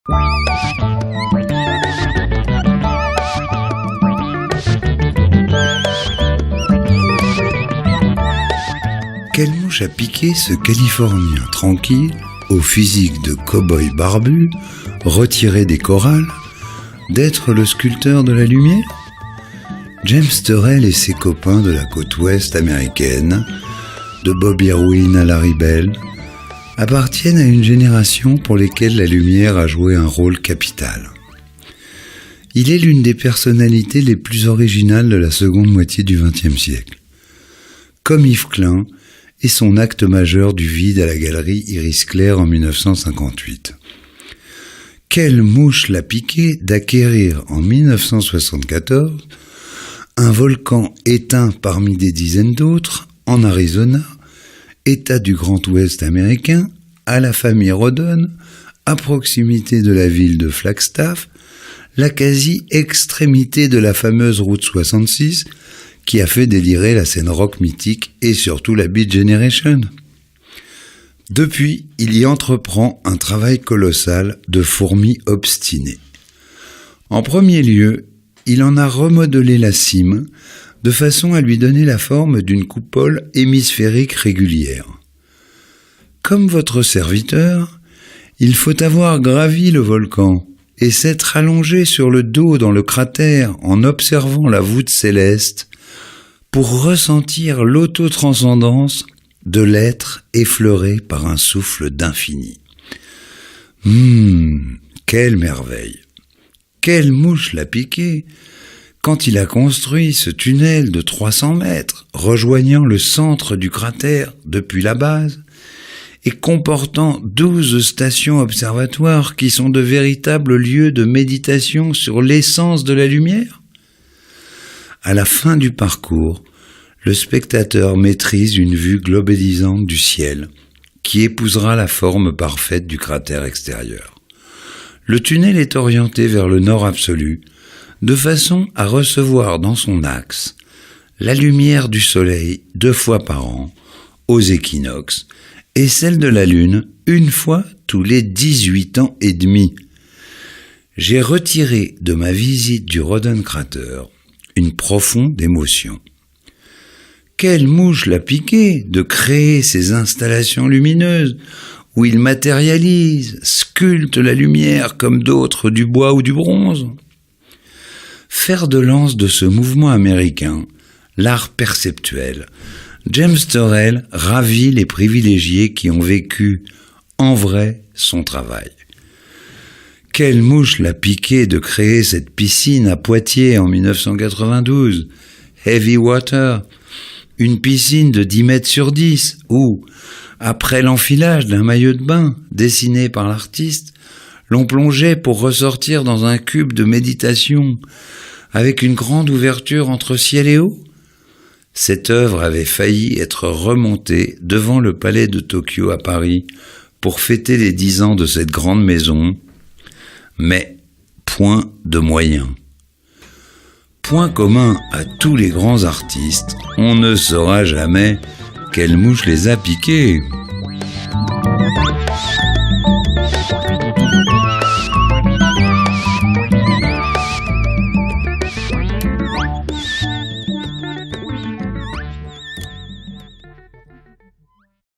Quelle mouche a piqué ce Californien tranquille, au physique de cow-boy barbu, retiré des chorales, d'être le sculpteur de la lumière? James Turrell et ses copains de la côte ouest américaine, de Bob Irwin à Larry Bell, appartiennent à une génération pour laquelle la lumière a joué un rôle capital. Il est l'une des personnalités les plus originales de la seconde moitié du XXe siècle. Comme Yves Klein et son acte majeur du vide à la galerie Iris Clair en 1958. Quelle mouche l'a piqué d'acquérir en 1974 un volcan éteint parmi des dizaines d'autres en Arizona, État du Grand Ouest américain, à la famille Rodden, à proximité de la ville de Flagstaff, la quasi-extrémité de la fameuse route 66 qui a fait délirer la scène rock mythique et surtout la Beat Generation. Depuis, il y entreprend un travail colossal de fourmi obstinées. En premier lieu, il en a remodelé la cime de façon à lui donner la forme d'une coupole hémisphérique régulière. Comme votre serviteur, il faut avoir gravi le volcan et s'être allongé sur le dos dans le cratère en observant la voûte céleste pour ressentir l'autotranscendance de l'être effleuré par un souffle d'infini. Quelle merveille! Quelle mouche l'a piqué quand il a construit ce tunnel de 300 mètres rejoignant le centre du cratère depuis la base et comportant 12 stations observatoires qui sont de véritables lieux de méditation sur l'essence de la lumière? À la fin du parcours, le spectateur maîtrise une vue globalisante du ciel qui épousera la forme parfaite du cratère extérieur. Le tunnel est orienté vers le nord absolu, de façon à recevoir dans son axe la lumière du soleil 2 fois par an, aux équinoxes, et celle de la lune 1 fois tous les 18 ans et demi. J'ai retiré de ma visite du Rodden Crater une profonde émotion. Quelle mouche l'a piqué de créer ces installations lumineuses où il matérialise, sculpte la lumière comme d'autres du bois ou du bronze. Fer de lance de ce mouvement américain, l'art perceptuel, James Turrell ravit les privilégiés qui ont vécu en vrai son travail. Quelle mouche l'a piqué de créer cette piscine à Poitiers en 1992, Heavy Water, une piscine de 10 mètres sur 10 où, après l'enfilage d'un maillot de bain dessiné par l'artiste, l'on plongeait pour ressortir dans un cube de méditation avec une grande ouverture entre ciel et eau. Cette œuvre avait failli être remontée devant le palais de Tokyo à Paris pour fêter les 10 ans de cette grande maison, mais point de moyens. Point commun à tous les grands artistes, on ne saura jamais quelle mouche les a piqués.